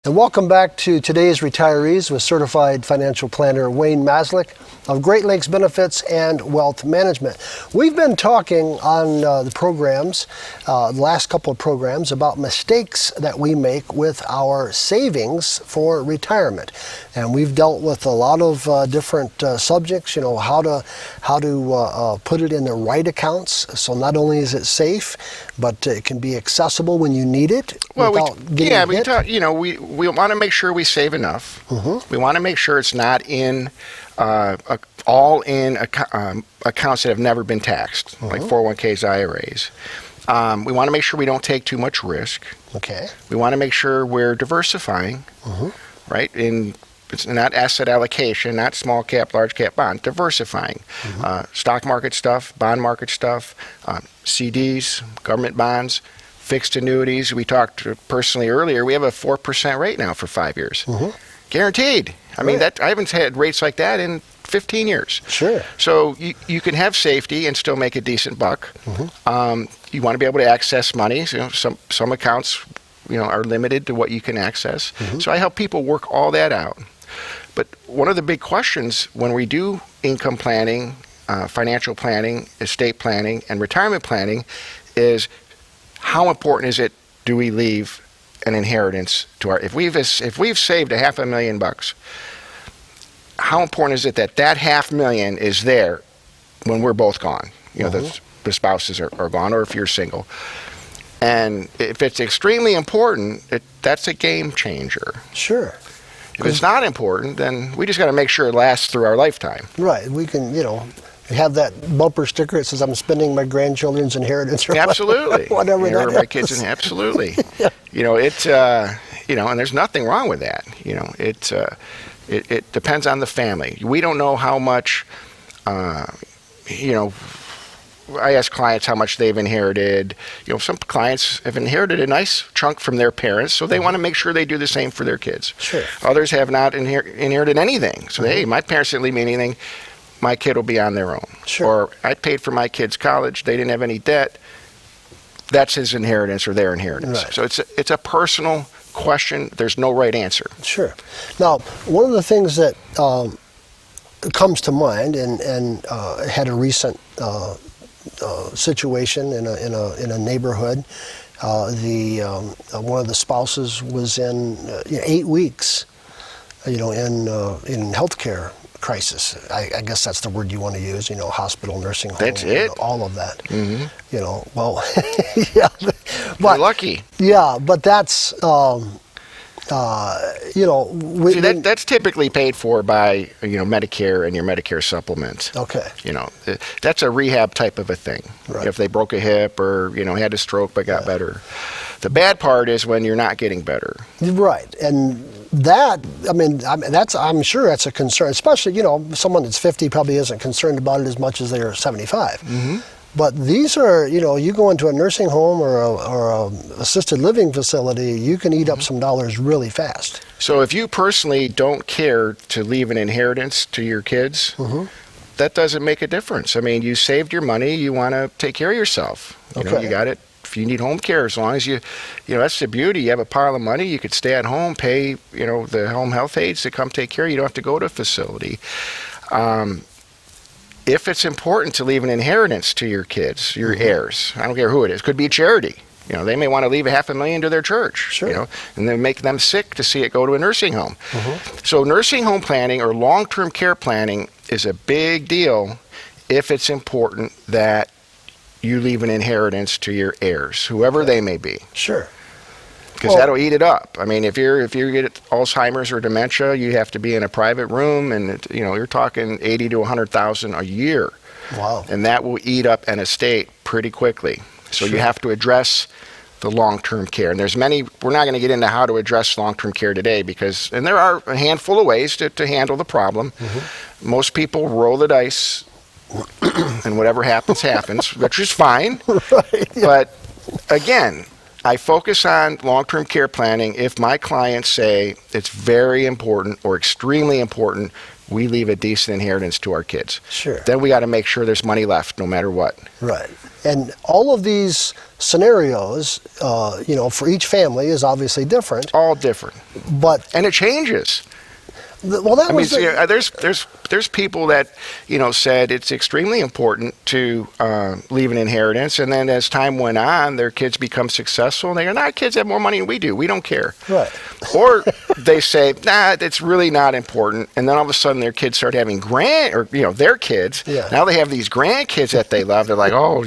And welcome back to today's Retirees with Certified Financial Planner Wayne Maslyk of Great Lakes Benefits and Wealth Management. We've been talking on the programs, the last couple of programs, about mistakes that we make with our savings for retirement. And we've dealt with a lot of different subjects, you know, how to put it in the right accounts. So not only is it safe, but it can be accessible when you need it without getting hit. We want to make sure we save enough. We want to make sure it's not in all in accounts that have never been taxed, like 401ks, IRAs. We want to make sure we don't take too much risk. Okay. We want to make sure we're diversifying, right? It's not asset allocation, not small cap, large cap bond, diversifying. Stock market stuff, bond market stuff, CDs, government bonds, fixed annuities. We talked personally earlier. We have a 4% rate now for 5 years, guaranteed. I mean, I haven't had rates like that in 15 years. Sure. So you can have safety and still make a decent buck. You want to be able to access money. So, some accounts, are limited to what you can access. So I help people work all that out. But one of the big questions when we do income planning, financial planning, estate planning, and retirement planning is, how important is it, do we leave an inheritance to if we've saved $500,000, how important is it that $500,000 is there when we're both gone? The spouses are gone, or if you're single. And if it's extremely important, that's a game changer. Sure. If it's not important, then we just got to make sure it lasts through our lifetime. Right. We can, have that bumper sticker that says, I'm spending my grandchildren's inheritance. Or absolutely. Whatever that is. My kids, absolutely. It's, and there's nothing wrong with that. It depends on the family. We don't know how much, I ask clients how much they've inherited. Some clients have inherited a nice chunk from their parents, so they want to make sure they do the same for their kids. Sure. Others have not inherited anything. So, hey, my parents didn't leave me anything. My kid will be on their own. Sure. Or I paid for my kid's college. They didn't have any debt. That's his inheritance or their inheritance. Right. So it's a personal question. There's no right answer. Sure. Now, one of the things that comes to mind, and had a recent situation in a neighborhood. One of the spouses was in 8 weeks, in healthcare crisis. I guess that's the word you want to use. Hospital, nursing home. That's it. All of that. Well, yeah. But you're lucky. Yeah, but that's. That's typically paid for by Medicare and your Medicare supplement. Okay. That's a rehab type of a thing. Right. If they broke a hip or had a stroke but got better. The bad part is when you're not getting better. Right, and that I'm sure that's a concern. Especially someone that's 50 probably isn't concerned about it as much as they're 75. But these are, you go into a nursing home or a assisted living facility, you can eat up some dollars really fast. So if you personally don't care to leave an inheritance to your kids, that doesn't make a difference. I mean, you saved your money, you want to take care of yourself. You got it. If you need home care, as long as that's the beauty. You have a pile of money, you could stay at home, pay, the home health aides to come take care of you. You don't have to go to a facility. If it's important to leave an inheritance to your kids, your heirs, I don't care who it is, could be a charity. They may want to leave $500,000 to their church, sure. And then make them sick to see it go to a nursing home. So nursing home planning or long-term care planning is a big deal if it's important that you leave an inheritance to your heirs, whoever they may be. Sure. Because that'll eat it up. I mean, if you get Alzheimer's or dementia, you have to be in a private room, and you're talking $80,000 to $100,000 a year. Wow. And that will eat up an estate pretty quickly. So you have to address the long-term care. And there's many. We're not going to get into how to address long-term care today and there are a handful of ways to handle the problem. Most people roll the dice, and whatever happens, happens, which is fine. Right. Yeah. But again, I focus on long-term care planning if my clients say it's very important or extremely important we leave a decent inheritance to our kids. Sure. Then we got to make sure there's money left no matter what. Right. And all of these scenarios, for each family is obviously different. All different. And it changes. Well, that was there's people that said it's extremely important to leave an inheritance, and then as time went on, their kids become successful, and they go, "Nah, kids have more money than we do. We don't care." Right. Or they say, "Nah, it's really not important," and then all of a sudden their kids start having their kids. Yeah. Now they have these grandkids that they love. They're like, "Oh,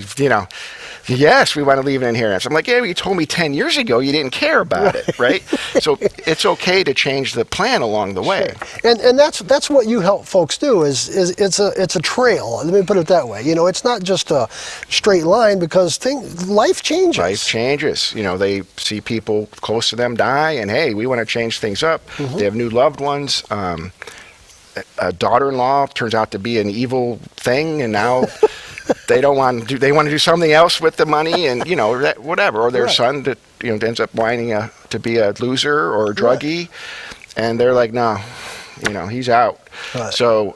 yes, we want to leave an inheritance." I'm like, "Yeah, you told me 10 years ago you didn't care about it, right?" So it's okay to change the plan along the way. Sure. And that's what you help folks do is it's a trail. Let me put it that way. It's not just a straight line because life changes. Life changes. They see people close to them die, and hey, we want to change things up. Mm-hmm. They have new loved ones. A daughter-in-law turns out to be an evil thing, and now they want to do something else with the money, and whatever. Or their son that ends up whining to be a loser or a druggie, and they're like, no, he's out. Right. So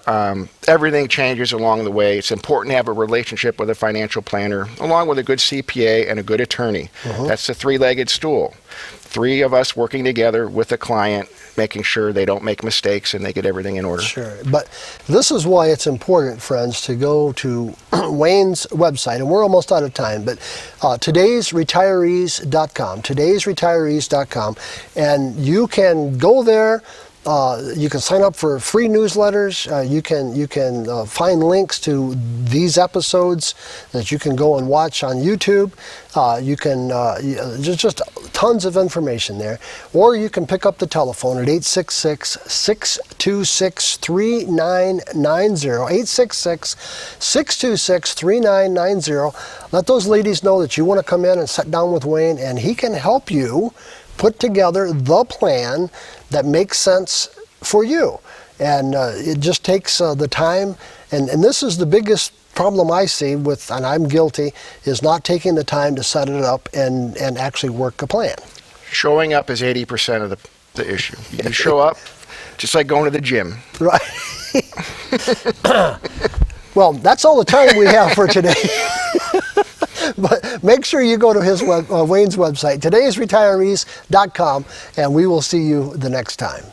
everything changes along the way. It's important to have a relationship with a financial planner, along with a good CPA and a good attorney. Mm-hmm. That's the three-legged stool. Three of us working together with the client, making sure they don't make mistakes and they get everything in order. Sure. But this is why it's important, friends, to go to Wayne's website, and we're almost out of time, but todaysretirees.com, todaysretirees.com, and you can go there. You can sign up for free newsletters. You can find links to these episodes that you can go and watch on YouTube. You can just tons of information there. Or you can pick up the telephone at 866-626-3990. 866-626-3990. Let those ladies know that you want to come in and sit down with Wayne, and he can help you put together the plan that makes sense for you. And it just takes the time. And this is the biggest problem I see with, and I'm guilty, is not taking the time to set it up and actually work a plan. Showing up is 80% of the issue. You show up, just like going to the gym. Right. Well, that's all the time we have for today. But make sure you go to Wayne's website, todaysretirees.com, and we will see you the next time.